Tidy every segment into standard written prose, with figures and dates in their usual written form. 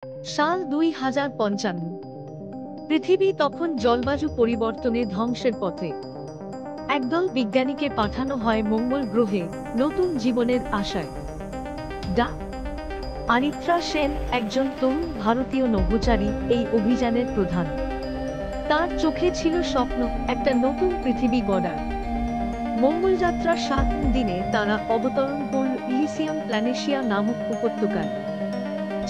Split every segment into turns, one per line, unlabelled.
সাল 2055। পৃথিবী তখন জলবায়ু পরিবর্তনে ধ্বংসের পথে। একদল বিজ্ঞানীকে পাঠানো হয় মঙ্গল গ্রহে নতুন জীবনের আশায়। ডা আরিত্রা সেন, একজন তরুণ ভারতীয় নভোচারী, এই অভিযানের প্রধান। তার চোখে ছিল স্বপ্ন, একটা নতুন পৃথিবী গড়ার। মঙ্গলযাত্রার 7 দিনে তারা অবতরণ করল ইলিসিয়াম প্ল্যানেশিয়া নামক উপত্যকায়।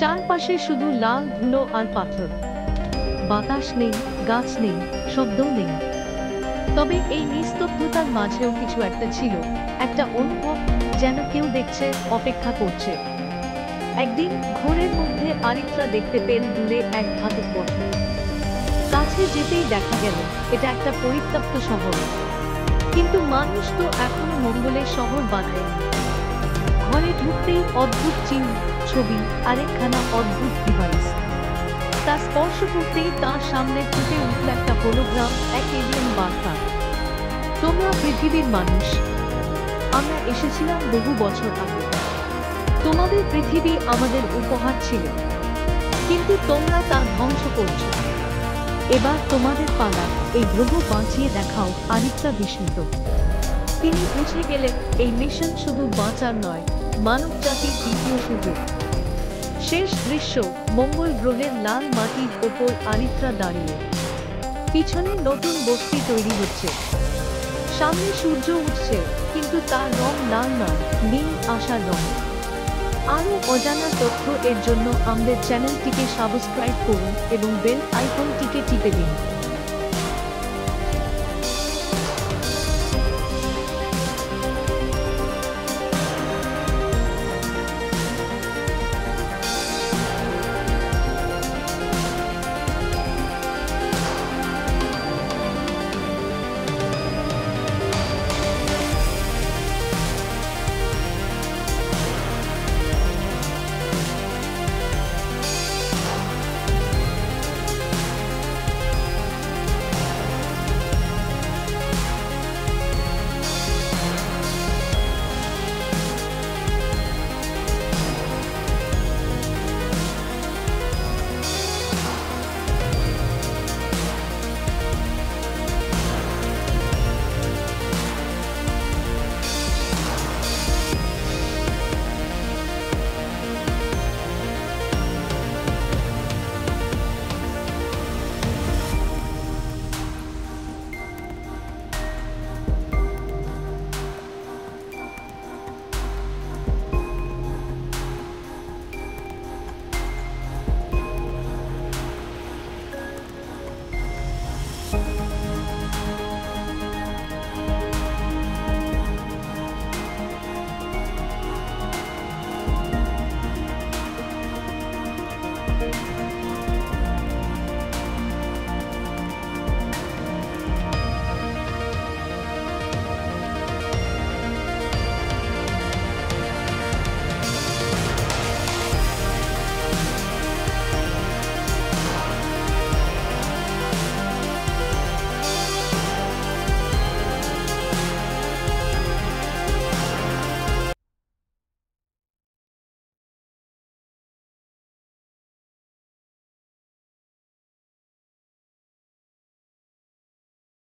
চারপাশে শুধু লাল ধুলো আর পাথর। বাতাস নেই, গাছ নেই, শব্দও নেই। তবে এই নিস্তব্ধতার মাঝেও কিছু একটা ছিল, একটা অনুভব, যেন কেউ দেখছে, অপেক্ষা করছে। একদিন ঘোরের মধ্যে আরিত্রা দেখতে পেল দূরে এক ঘাতক পথ। কাছে যেতেই দেখা গেল এটা একটা পরিত্যক্ত শহর। কিন্তু মানুষ তো এখনো মঙ্গলের শহর বানায়নি। ঘরে ঢুকতেই অদ্ভুত চিহ্ন, ছবি, আরেকখানা অদ্ভুত ডিভাইস। তা স্পর্শ করতেই তার সামনে ফুটে উঠল একটা হোলোগ্রাম, এক এলিয়েন বার্তা। তোমরা পৃথিবীর মানুষ। আমরা এসেছিলাম বহু বছর আগে। তোমাদের পৃথিবী আমাদের উপহার ছিল, কিন্তু তোমরা তা ধ্বংস করছো। এবার তোমাদের পালা, এই গ্রহ বাঁচিয়ে দেখাও। আরিত্রা বিস্মিত। তিনি বুঝে গেলেন এই মিশন শুধু বাঁচার নয়, মানব জাতির দ্বিতীয় সুযোগ। শেষ দৃশ্য, মঙ্গল গ্রহের লাল মাটির ওপর আরিত্রা দাঁড়িয়ে। পিছনে নতুন বস্তি তৈরি হচ্ছে। সামনে সূর্য উঠছে, কিন্তু তার রং লাল নয়, নীল আশার রং। আরও অজানা তথ্য এর জন্য আমাদের চ্যানেলটিকে সাবস্ক্রাইব করুন এবং বেল আইকনটিকে টিপে দিন।